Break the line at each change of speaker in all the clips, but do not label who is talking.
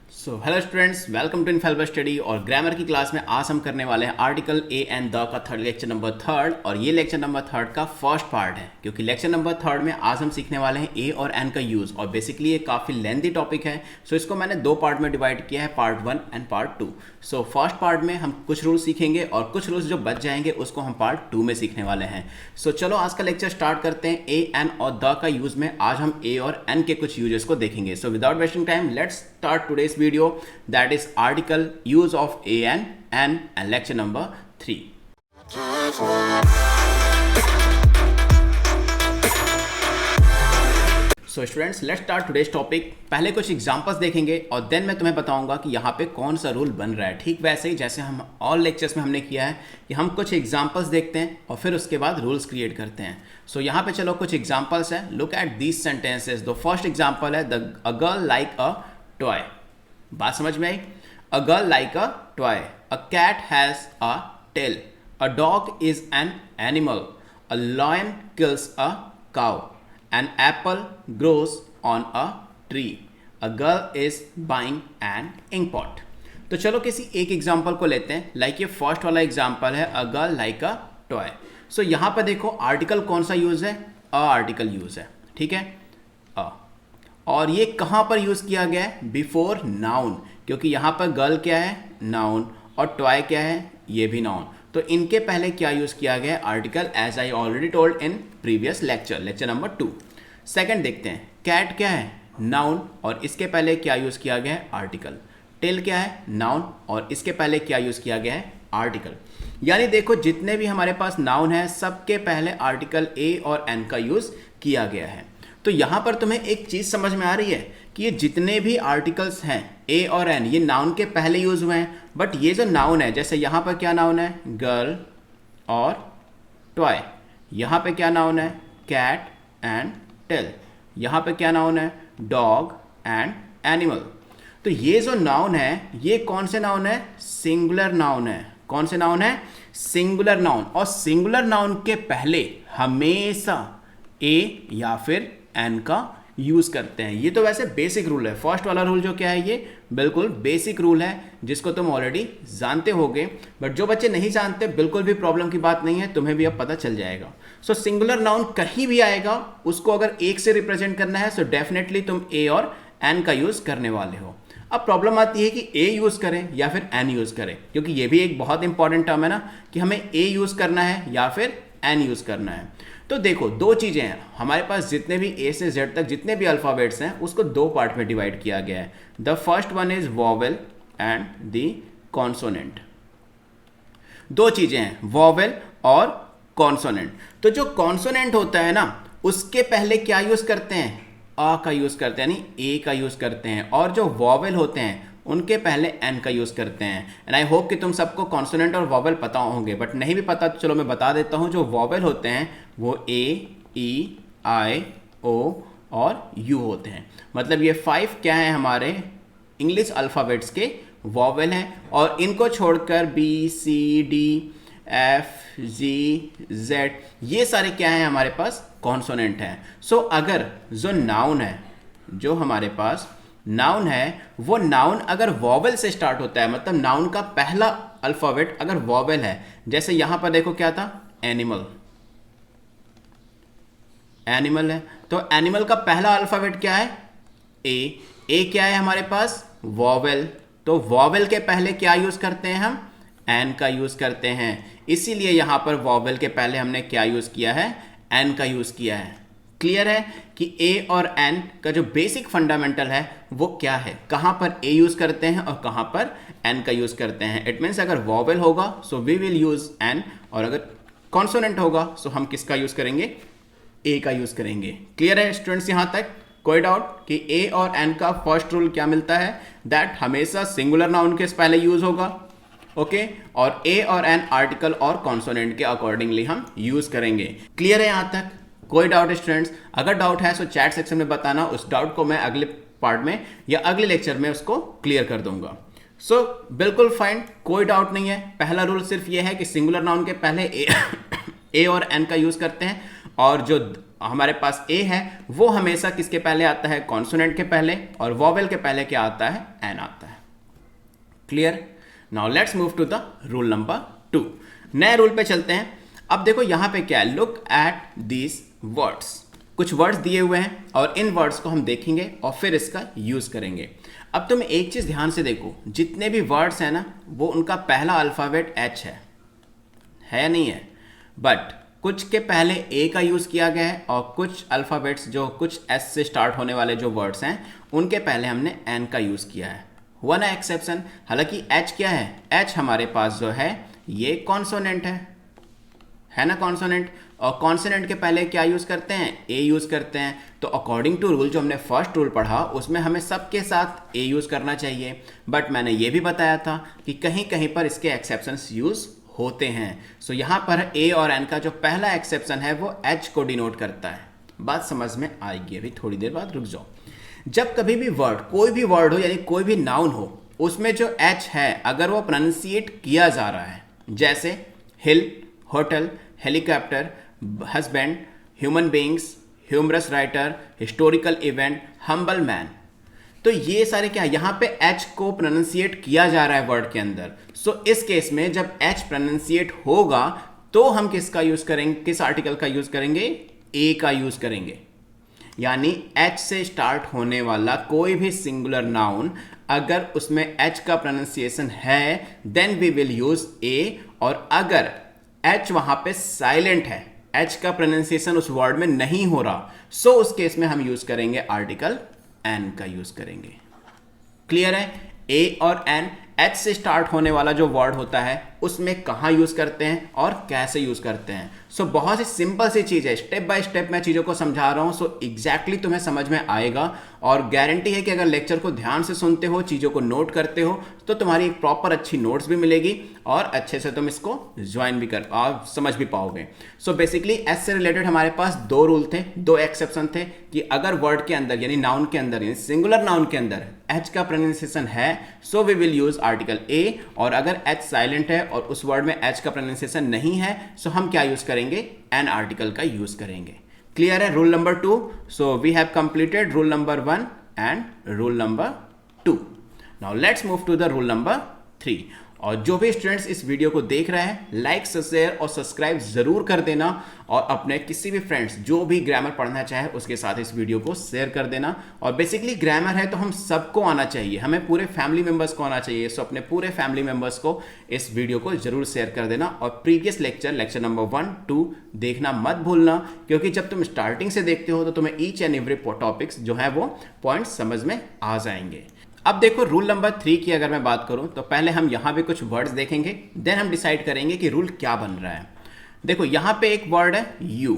Hello students, welcome to Infallible Study. और grammar की class में आज हम करने वाले हैं आर्टिकल ए एंड द का थर्ड लेक्चर नंबर थर्ड। और ये लेक्चर नंबर थर्ड का फर्स्ट पार्ट है, क्योंकि लेक्चर नंबर थर्ड में आज हम सीखने वाले हैं ए और एन का यूज़। और बेसिकली ये काफ़ी लेंथी टॉपिक है, सो इसको मैंने दो पार्ट में डिवाइड किया है, part 1 and part 2। So first part में हम कुछ रूल्स सीखेंगे और कुछ रूल्स जो बच जाएंगे उसको हम पार्ट 2 में सीखने वाले हैं। सो चलो आज का लेक्चर स्टार्ट करते हैं। ए एन और द का यूज़ में आज हम ए और एन के कुछ यूजेस को देखेंगे। So without wasting time let's start today's video, that is article use of a and lecture number 3. So students, let's start today's topic. पहले कुछ एग्जांपल्स देखेंगे और देन मैं तुम्हें बताऊंगा कि यहाँ पे कौन सा रूल बन रहा है। ठीक वैसे ही जैसे हम ऑल लेक्चर्स में हमने किया है कि हम कुछ एग्जांपल्स देखते हैं और फिर उसके बाद रूल्स क्रिएट करते हैं। सो यहाँ पे चलो कुछ एग्जांपल्स है। Look at these sentences. The first example है a girl like a toy. बात समझ में आई? A girl like a toy. A cat has a tail. A dog is an animal. A lion kills a cow. An apple grows on a tree. A girl is buying an ink pot. तो चलो किसी एक example को लेते हैं। Like ये first वाला example है a girl like a toy. So यहाँ पर देखो आर्टिकल कौन सा यूज है? अ आर्टिकल यूज है। ठीक है, अ। और ये कहाँ पर यूज किया गया है? बिफोर नाउन, क्योंकि यहाँ पर गर्ल क्या है? नाउन। और टॉय क्या है? ये भी नाउन। तो इनके पहले क्या यूज किया गया है? Article, as I already told in previous lecture number 2। Second देखते हैं, कैट क्या है? नाउन। और इसके पहले क्या यूज किया गया है? आर्टिकल। टेल क्या है? नाउन। और इसके पहले क्या यूज किया गया है? आर्टिकल। यानी देखो जितने भी हमारे पास नाउन है सबके पहले आर्टिकल ए और एन का यूज किया गया है। तो यहां पर तुम्हें एक चीज समझ में आ रही है कि ये जितने भी आर्टिकल्स हैं ए और एन, ये नाउन के पहले यूज हुए हैं। बट ये जो नाउन है, जैसे यहां पर क्या नाउन है? गर्ल और टॉय। यहां पे क्या नाउन है? Cat and tail. यहां पे क्या नाउन है? Dog and animal. तो ये जो नाउन है ये कौन से नाउन है? सिंगुलर नाउन है। कौन से नाउन है? Singular noun. और सिंगुलर नाउन के पहले हमेशा ए या फिर एन का यूज करते हैं। ये तो वैसे बेसिक रूल है। फर्स्ट वाला रूल जो क्या है, ये बिल्कुल बेसिक रूल है जिसको तुम ऑलरेडी जानते होगे। बट जो बच्चे नहीं जानते, बिल्कुल भी प्रॉब्लम की बात नहीं है, तुम्हें भी अब पता चल जाएगा। सो सिंगुलर नाउन कहीं भी आएगा, उसको अगर एक से रिप्रेजेंट करना है, सो डेफिनेटली तुम ए और एन का यूज करने वाले हो। अब प्रॉब्लम आती है कि ए यूज करें या फिर एन यूज करें, क्योंकि ये भी एक बहुत इंपॉर्टेंट टर्म है ना कि हमें ए यूज करना है या फिर एन यूज करना है। तो देखो दो चीजें हैं हमारे पास। जितने भी ए से जेड तक जितने भी अल्फाबेट्स हैं उसको दो पार्ट में डिवाइड किया गया है। The first one is vowel and the consonant. दो चीजें हैं, वॉवेल और कॉन्सोनेंट। तो जो कॉन्सोनेंट होता है ना, उसके पहले क्या यूज करते हैं? अ का यूज करते हैं, यानी ए का यूज करते हैं। और जो वॉवेल होते हैं उनके पहले एन का यूज करते हैं। एंड आई होप कि तुम सबको कॉन्सोनेंट और वॉवेल पता होंगे, बट नहीं भी पता तो चलो मैं बता देता हूं। जो वॉवेल होते हैं वो ए, ई, आई, ओ और यू होते हैं। मतलब ये 5 क्या है? हमारे इंग्लिश अल्फ़ाबेट्स के वॉवेल हैं। और इनको छोड़कर बी, सी, डी, एफ, जी, जेड, ये सारे क्या हैं? हमारे पास कॉन्सोनेंट हैं। सो अगर जो नाउन है, जो हमारे पास नाउन है, वो नाउन अगर वॉवेल से स्टार्ट होता है, मतलब नाउन का पहला अल्फाबेट अगर वॉवेल है, जैसे यहां पर देखो क्या था? एनिमल। एनिमल है तो एनिमल का पहला अल्फाबेट क्या है? ए। ए क्या है हमारे पास? वॉवेल। तो वॉवेल के पहले क्या यूज करते हैं हम? एन का यूज करते हैं। इसीलिए यहां पर वॉवेल के पहले हमने क्या यूज किया है? एन का यूज किया है। क्लियर है कि ए और एन का जो बेसिक फंडामेंटल है वो क्या है? कहां पर ए यूज करते हैं और कहां पर एन का यूज करते हैं। इट मीन्स अगर वॉवेल होगा so we will use an, और अगर कॉन्सोनेंट होगा सो हम किसका यूज करेंगे? ए का यूज करेंगे। क्लियर है स्टूडेंट्स यहां तक? कोई डाउट कि ए और एन का फर्स्ट रूल क्या मिलता है? दैट हमेशा सिंगुलर नाउन के पहले यूज होगा। ओके और ए और एन आर्टिकल और कॉन्सोनेंट के अकॉर्डिंगली हम यूज करेंगे। क्लियर है यहां तक? कोई डाउट स्टूडेंट्स? अगर डाउट है तो चैट सेक्शन में बताना, उस डाउट को मैं अगले पार्ट में या अगले लेक्चर में उसको क्लियर कर दूंगा। सो बिल्कुल फाइन, कोई डाउट नहीं है। पहला रूल सिर्फ ये है कि सिंगुलर नाउन के पहले ए और एन का यूज करते हैं, और जो हमारे पास ए है वो हमेशा किसके पहले आता है, कॉन्सोनेंट के पहले, और वॉवेल के पहले क्या आता है, एन आता है। Clear. Now let's move to the rule number 2। नए रूल पे चलते हैं। अब देखो यहां पे क्या है, लुक एट दीज वर्ड्स। कुछ वर्ड्स दिए हुए हैं और इन वर्ड्स को हम देखेंगे और फिर इसका यूज करेंगे। अब तुम एक चीज ध्यान से देखो, जितने भी वर्ड्स हैं ना वो उनका पहला अल्फाबेट एच है या नहीं है, बट कुछ के पहले ए का यूज किया गया है और कुछ अल्फाबेट्स जो कुछ एस से स्टार्ट होने वाले जो वर्ड्स हैं उनके पहले हमने एन का यूज किया है। हुआ ना एक्सेप्शन। हालांकि एच क्या है, एच हमारे पास जो है ये कॉन्सोनेंट है ना, कॉन्सोनेंट। और कॉन्सोनेंट के पहले क्या यूज करते हैं, ए यूज करते हैं। तो अकॉर्डिंग टू रूल जो हमने फर्स्ट रूल पढ़ा उसमें हमें सबके साथ ए यूज करना चाहिए, बट मैंने ये भी बताया था कि कहीं कहीं पर इसके एक्सेप्शंस यूज होते हैं। सो यहां पर ए और एन का जो पहला एक्सेप्शन है वो एच को डिनोट करता है। बात समझ में आएगी अभी थोड़ी देर बाद, रुक जाओ। जब कभी भी वर्ड, कोई भी वर्ड हो यानी कोई भी नाउन हो, उसमें जो एच है अगर वो प्रोनाउंसिएट किया जा रहा है, जैसे hill, hotel, helicopter, husband, human beings, humorous writer, historical event, humble man, तो ये सारे क्या है, यहां पे एच को प्रोनाउंसिएट किया जा रहा है वर्ड के अंदर। सो इस केस में जब एच प्रोनाउंसिएट होगा तो हम किसका यूज करेंगे, किस आर्टिकल का यूज करेंगे, ए का यूज करेंगे। यानी एच से स्टार्ट होने वाला कोई भी सिंगुलर नाउन अगर उसमें एच का प्रोनाउंसिएशन है देन वी विल यूज ए, और अगर एच वहां पे साइलेंट है, एच का प्रोनाउंसिएशन उस वर्ड में नहीं हो रहा, सो उस केस में हम यूज करेंगे आर्टिकल एन का यूज करेंगे। क्लियर है। ए और एन, एच से स्टार्ट होने वाला जो वर्ड होता है उसमें कहां यूज करते हैं और कैसे यूज करते हैं। सो बहुत ही सिंपल सी चीज है, स्टेप बाय स्टेप मैं चीजों को समझा रहा हूं। सो एग्जैक्टली तुम्हें समझ में आएगा और गारंटी है कि अगर लेक्चर को ध्यान से सुनते हो, चीजों को नोट करते हो, तो तुम्हारी एक प्रॉपर अच्छी नोट्स भी मिलेगी और अच्छे से तुम इसको ज्वाइन भी कर समझ भी पाओगे। सो बेसिकली एच से रिलेटेड हमारे पास दो रूल थे, दो एक्सेप्शन थे कि अगर वर्ड के अंदर यानी नाउन के अंदर यानी सिंगुलर नाउन के अंदर एच का प्रोनाउंसिएशन है so we will use article A, और अगर एच साइलेंट है और उस वर्ड में एच का प्रोनाउंसिएशन नहीं है सो हम क्या यूज करेंगे, एन आर्टिकल का यूज करेंगे। क्लियर है। Rule number 2। So we have completed rule number 1 and rule number 2। Now let's move to the rule number 3। और जो भी स्टूडेंट्स इस वीडियो को देख रहे हैं लाइक, शेयर और सब्सक्राइब जरूर कर देना, और अपने किसी भी फ्रेंड्स जो भी ग्रामर पढ़ना चाहे उसके साथ इस वीडियो को शेयर कर देना। और बेसिकली ग्रामर है तो हम सबको आना चाहिए, हमें पूरे फैमिली मेंबर्स को आना चाहिए। सो अपने पूरे फैमिली मेंबर्स को इस वीडियो को जरूर शेयर कर देना, और प्रीवियस लेक्चर नंबर 1, 2 देखना मत भूलना, क्योंकि जब तुम स्टार्टिंग से देखते हो तो तुम्हें ईच एंड एवरी टॉपिक्स जो है वो पॉइंट्स समझ में आ जाएंगे। अब देखो रूल नंबर 3 की अगर मैं बात करूं तो पहले हम यहां पे कुछ वर्ड्स देखेंगे, देन हम डिसाइड करेंगे कि रूल क्या बन रहा है। देखो यहां पे एक वर्ड है यू,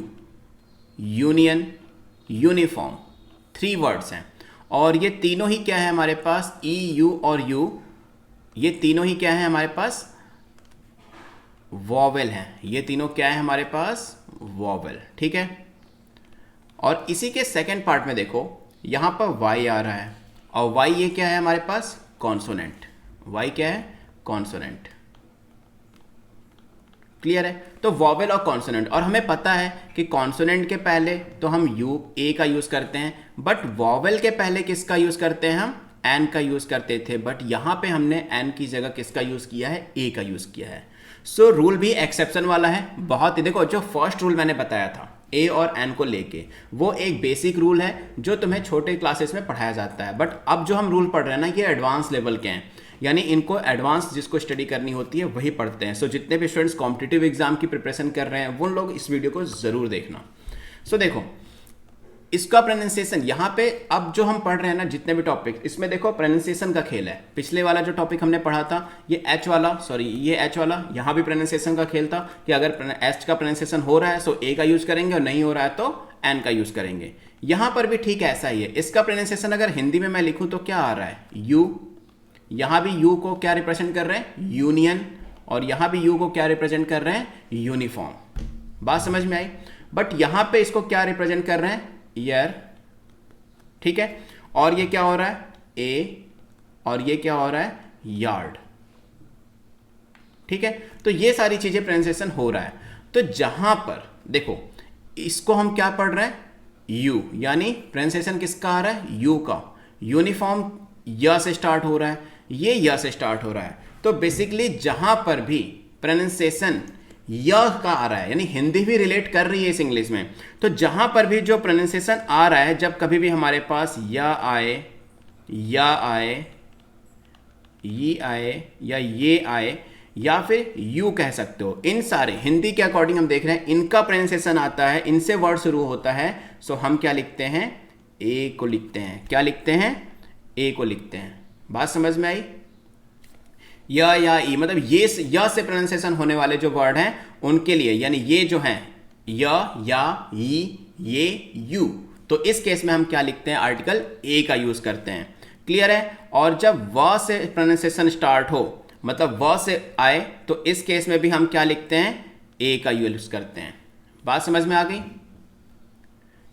यूनियन, यूनिफॉर्म, 3 वर्ड्स हैं और ये तीनों ही क्या है हमारे पास, ई, यू और यू, ये तीनों ही क्या है हमारे पास, वॉवेल हैं। ये तीनों क्या है हमारे पास, वॉवेल। ठीक है। और इसी के सेकेंड पार्ट में देखो यहां पर वाई आ रहा है, और y ये क्या है हमारे पास, कॉन्सोनेंट। y क्या है, कॉन्सोनेंट। क्लियर है। तो वॉवेल और कॉन्सोनेंट, और हमें पता है कि कॉन्सोनेंट के पहले तो हम यू, ए का यूज करते हैं, बट वॉवेल के पहले किसका यूज करते हैं, हम एन का यूज करते थे, बट यहां पे हमने एन की जगह किसका यूज किया है, ए का यूज किया है। सो रूल भी एक्सेप्शन वाला है बहुत ही। देखो जो फर्स्ट रूल मैंने बताया था ए और एन को लेके, वो एक बेसिक रूल है जो तुम्हें छोटे क्लासेस में पढ़ाया जाता है, बट अब जो हम रूल पढ़ रहे हैं ना ये एडवांस लेवल के हैं, यानी इनको एडवांस जिसको स्टडी करनी होती है वही पढ़ते हैं। सो जितने भी स्टूडेंट्स कॉम्पिटिटिव एग्जाम की प्रिपरेशन कर रहे हैं वो लोग इस वीडियो को जरूर देखना। सो देखो इसका प्रोनाउंसिएशन यहाँ पे अब जो हम पढ़ रहे हैं ना जितने भी टॉपिक, इसमें देखो प्रोनाउंसिएशन का खेल है। पिछले वाला जो टॉपिक हमने पढ़ा था ये एच वाला, यहाँ भी प्रोनाउंसिएशन का खेल था कि अगर एच का प्रोनाउंसिएशन हो रहा है सो ए का यूज करेंगे और नहीं हो रहा है तो एन का यूज करेंगे। यहाँ पर भी ठीक ऐसा ही है। इसका प्रोनाउंसिएशन अगर हिंदी में मैं लिखूं तो क्या आ रहा है, यू, यहाँ भी यू को क्या रिप्रेजेंट कर रहे हैं, यूनियन, और यहाँ भी यू को क्या रिप्रेजेंट कर रहे हैं, यूनिफॉर्म। बात समझ में आई। बट यहाँ पे इसको क्या रिप्रेजेंट कर रहे हैं, ईयर। ठीक है। और ये क्या हो रहा है, ए, और ये क्या हो रहा है, यार्ड। ठीक है। तो ये सारी चीजें प्रोनाउंसिएशन हो रहा है। तो जहां पर देखो इसको हम क्या पढ़ रहे हैं, यू, यानी प्रोनाउंसिएशन किसका आ रहा है, यू का। यूनिफॉर्म य से स्टार्ट हो रहा है, ये य से स्टार्ट हो रहा है। तो बेसिकली जहां पर भी प्रोनाउंसिएशन य का आ रहा है, यानी हिंदी भी रिलेट कर रही है इस इंग्लिश में, तो जहां पर भी जो प्रोनाउंसिएशन आ रहा है, जब कभी भी हमारे पास या आए, या आए, ये आए, या ये आए, या फिर यू कह सकते हो, इन सारे हिंदी के अकॉर्डिंग हम देख रहे हैं इनका प्रोनाउंसिएशन आता है, इनसे वर्ड शुरू होता है। सो हम क्या लिखते हैं, ए को लिखते हैं। क्या लिखते हैं, ए को लिखते हैं। बात समझ में आई। या ई, मतलब ये या से प्रोनाउंसिएशन होने वाले जो वर्ड हैं उनके लिए, यानी ये जो हैं या, ये, यू, तो इस केस में हम क्या लिखते हैं, आर्टिकल ए का यूज करते हैं। क्लियर है। और जब व से प्रोनाउंसिएशन स्टार्ट हो, मतलब व से आए, तो इस केस में भी हम क्या लिखते हैं, ए का यूज करते हैं। बात समझ में आ गई।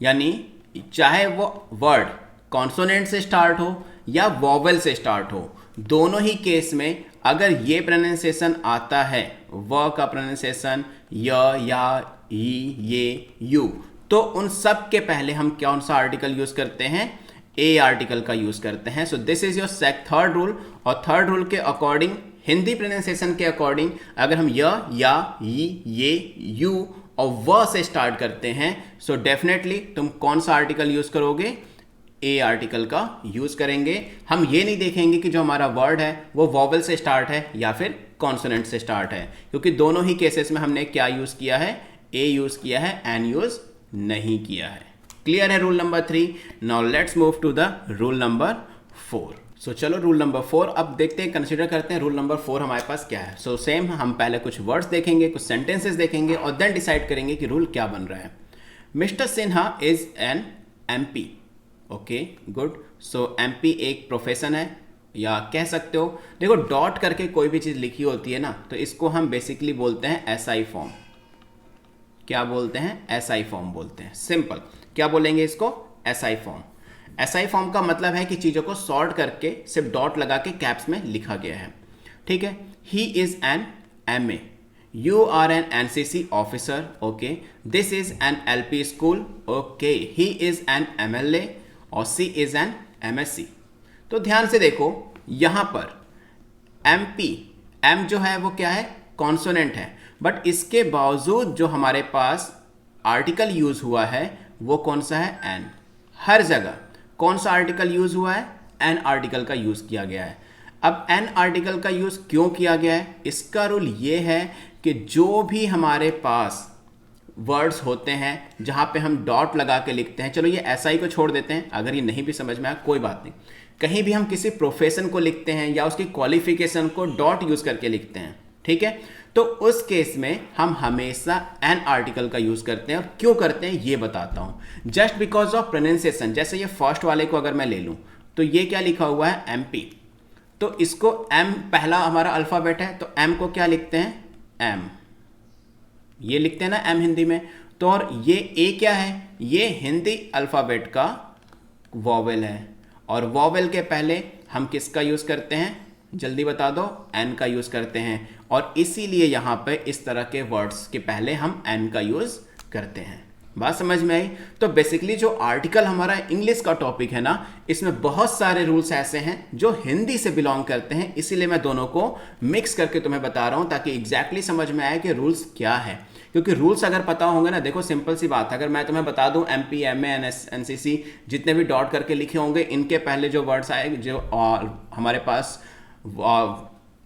यानी चाहे वो वर्ड कॉन्सोनेंट से स्टार्ट हो या वॉवेल से स्टार्ट हो, दोनों ही केस में अगर ये प्रोनाउंसिएशन आता है, व का प्रोनाउंसिएशन या, ये, यू, तो उन सब के पहले हम कौन सा आर्टिकल यूज करते हैं, ए आर्टिकल का यूज करते हैं। So this is your third rule. और थर्ड रूल के अकॉर्डिंग, हिंदी प्रोनाउंसिएशन के अकॉर्डिंग, अगर हम या, ये, यू और व से स्टार्ट करते हैं, सो डेफिनेटली तुम कौन सा आर्टिकल यूज करोगे, ए आर्टिकल का यूज करेंगे। हम ये नहीं देखेंगे कि जो हमारा वर्ड है वो वॉवेल से स्टार्ट है या फिर कॉन्सोनेंट से स्टार्ट है, क्योंकि दोनों ही केसेस में हमने क्या यूज किया है, ए यूज किया है, एन यूज नहीं किया है। क्लियर है rule number 3। Now let's move to the rule number 4। सो चलो रूल नंबर 4 अब देखते हैं, कंसिडर करते हैं रूल नंबर 4 हमारे पास क्या है। सो सेम हम पहले कुछ वर्ड्स देखेंगे, कुछ सेंटेंसेस देखेंगे और देन डिसाइड करेंगे कि रूल क्या बन रहा है। Mister Sinha is an MP. Okay good. So MP एक प्रोफेशन है, या कह सकते हो, देखो डॉट करके कोई भी चीज़ लिखी होती है ना, तो इसको हम बेसिकली बोलते हैं एसआई फॉर्म। क्या बोलते हैं, एसआई फॉर्म बोलते हैं। सिंपल क्या बोलेंगे इसको, एसआई फॉर्म। एसआई फॉर्म का मतलब है कि चीज़ों को सॉर्ट करके सिर्फ डॉट लगा के कैप्स में लिखा गया है। ठीक है। He is an MA, you are an NCC officer. Okay. This is an LP school. Okay. He is an MLA और सी इज एन एमएससी। तो ध्यान से देखो, यहां पर एमपी, एम जो है वो क्या है, कॉन्सोनेंट है, बट इसके बावजूद जो हमारे पास आर्टिकल यूज हुआ है वो कौन सा है, एन। हर जगह कौन सा आर्टिकल यूज हुआ है, एन आर्टिकल का यूज किया गया है। अब एन आर्टिकल का यूज क्यों किया गया है, इसका रूल ये है कि जो भी हमारे पास वर्ड्स होते हैं जहां पे हम डॉट लगा के लिखते हैं, चलो ये एसआई को छोड़ देते हैं, अगर ये नहीं भी समझ में आया कोई बात नहीं, कहीं भी हम किसी प्रोफेशन को लिखते हैं या उसकी क्वालिफिकेशन को डॉट यूज करके लिखते हैं, ठीक है, तो उस केस में हम हमेशा एन आर्टिकल का यूज करते हैं। और क्यों करते हैं ये बताता हूं। जस्ट बिकॉज ऑफ प्रोनाउंसिएशन, जैसे ये फर्स्ट वाले को अगर मैं ले लूं तो ये क्या लिखा हुआ है, एमपी, तो इसको एम पहला हमारा अल्फाबेट है, तो एम को क्या लिखते हैं, एम, ये लिखते हैं ना एम हिंदी में। तो और ये ए क्या है, ये हिंदी अल्फाबेट का वॉवेल है, और वॉवेल के पहले हम किसका यूज करते हैं, जल्दी बता दो, एन का यूज करते हैं। और इसीलिए यहां पे इस तरह के वर्ड्स के पहले हम एन का यूज करते हैं। बात समझ में आई। तो बेसिकली जो आर्टिकल हमारा इंग्लिश का टॉपिक है ना, इसमें बहुत सारे रूल्स ऐसे हैं जो हिंदी से बिलोंग करते हैं, इसीलिए मैं दोनों को मिक्स करके तुम्हें बता रहा हूं ताकि एग्जैक्टली समझ में आए कि रूल्स क्या है। क्योंकि रूल्स अगर पता होंगे ना, देखो सिंपल सी बात है, अगर मैं तुम्हें बता दूं एमपी, एमए, एनसीसी जितने भी डॉट करके लिखे होंगे, इनके पहले जो वर्ड्स आए, जो हमारे पास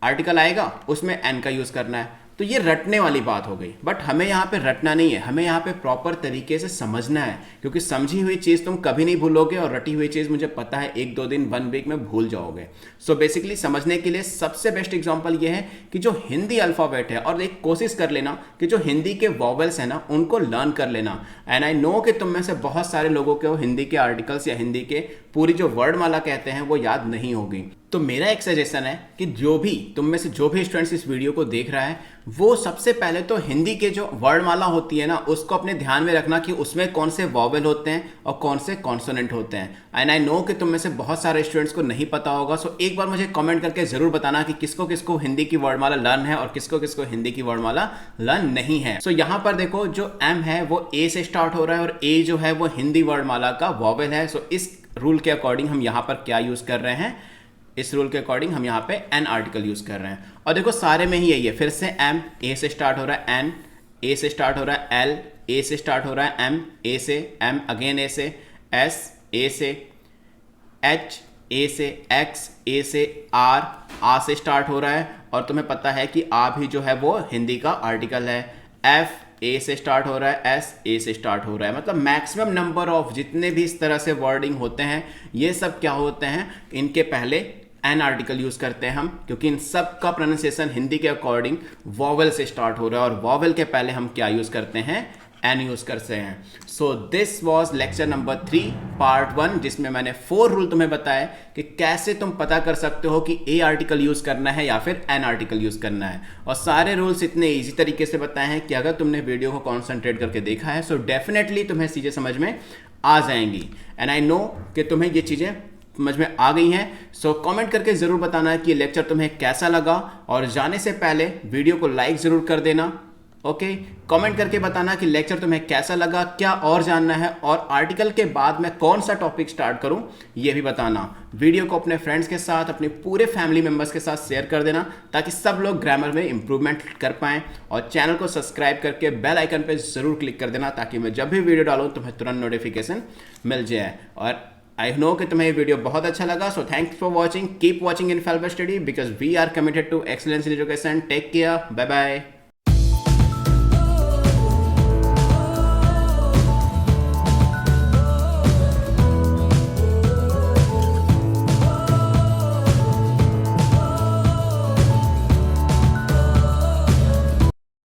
आर्टिकल आएगा उसमें एन का यूज करना है, तो ये रटने वाली बात हो गई। बट हमें यहाँ पे रटना नहीं है, हमें यहाँ पे प्रॉपर तरीके से समझना है, क्योंकि समझी हुई चीज़ तुम कभी नहीं भूलोगे और रटी हुई चीज़ मुझे पता है 1-2 दिन 1 वीक में भूल जाओगे। सो बेसिकली समझने के लिए सबसे बेस्ट एग्जांपल ये है कि जो हिंदी अल्फ़ाबेट है, और एक कोशिश कर लेना कि जो हिंदी के वॉवेल्स है ना उनको लर्न कर लेना। एंड आई नो कि तुम में से बहुत सारे लोगों को हिंदी के आर्टिकल्स या हिंदी के पूरी जो वर्डमाला कहते हैं वो याद नहीं होगी, तो मेरा एक सजेशन है कि जो भी तुम में से जो भी स्टूडेंट्स इस वीडियो को देख रहा है वो सबसे पहले तो हिंदी के जो वर्णमाला होती है ना उसको अपने ध्यान में रखना कि उसमें कौन से वॉवेल होते हैं और कौन से कॉन्सोनेंट होते हैं। एंड आई नो कि तुम में से बहुत सारे स्टूडेंट्स को नहीं पता होगा, सो एक बार मुझे कमेंट करके जरूर बताना कि किसको किसको हिंदी की वर्णमाला लर्न है और किसको किसको हिंदी की वर्णमाला लर्न नहीं है। सो यहाँ पर देखो जो एम है वो ए से स्टार्ट हो रहा है और ए जो है वो हिंदी वर्णमाला का वॉवेल है। सो इस रूल के अकॉर्डिंग हम यहाँ पर क्या यूज कर रहे हैं, इस रूल के अकॉर्डिंग हम यहाँ पे एन आर्टिकल यूज कर रहे हैं। और देखो सारे में ही यही है, फिर से एम ए से स्टार्ट हो रहा है, एन ए से स्टार्ट हो रहा है, एल ए से स्टार्ट हो रहा है, एम ए से, एम अगेन ए से, एस ए से, एच ए से, एक्स ए से, आर आ से स्टार्ट हो रहा है और तुम्हें पता है कि आ भी जो है वो हिंदी का आर्टिकल है, एफ ए से स्टार्ट हो रहा है, एस ए से स्टार्ट हो रहा है। मतलब मैक्सिमम नंबर ऑफ जितने भी इस तरह से वर्डिंग होते हैं ये सब क्या होते हैं, इनके पहले एन आर्टिकल यूज करते हैं हम, क्योंकि इन सब का प्रोनाउंसिएशन हिंदी के अकॉर्डिंग वॉवेल से स्टार्ट हो रहा है और वॉवेल के पहले हम क्या यूज करते हैं, एन यूज करते हैं। So this was lecture number 3 part 1, जिसमें मैंने 4 रूल तुम्हें बताए कि कैसे तुम पता कर सकते हो कि ए आर्टिकल यूज करना है या फिर एन आर्टिकल यूज करना है। और सारे रूल्स इतने इजी तरीके से बताए हैं कि अगर तुमने वीडियो को कॉन्सेंट्रेट करके देखा है सो डेफिनेटली तुम्हें चीजें समझ में आ जाएंगी। एंड आई नो कि तुम्हें ये चीजें समझ में आ गई हैं। सो कमेंट करके जरूर बताना कि ये लेक्चर तुम्हें कैसा लगा और जाने से पहले वीडियो को लाइक जरूर कर देना। ओके, कमेंट करके बताना कि लेक्चर तुम्हें कैसा लगा, क्या और जानना है और आर्टिकल के बाद मैं कौन सा टॉपिक स्टार्ट करूं ये भी बताना। वीडियो को अपने फ्रेंड्स के साथ, अपने पूरे फैमिली मेंबर्स के साथ शेयर कर देना ताकि सब लोग ग्रामर में इंप्रूवमेंट कर पाएं। और चैनल को सब्सक्राइब करके बेल आइकन पे जरूर क्लिक कर देना ताकि मैं जब भी वीडियो डालूं तुम्हें तुरंत नोटिफिकेशन मिल जाए। और आई नो कि तुम्हें ये वीडियो बहुत अच्छा लगा, so thanks for watching, keep watching Infallible Study because we are committed to excellence in education. Take care, bye bye.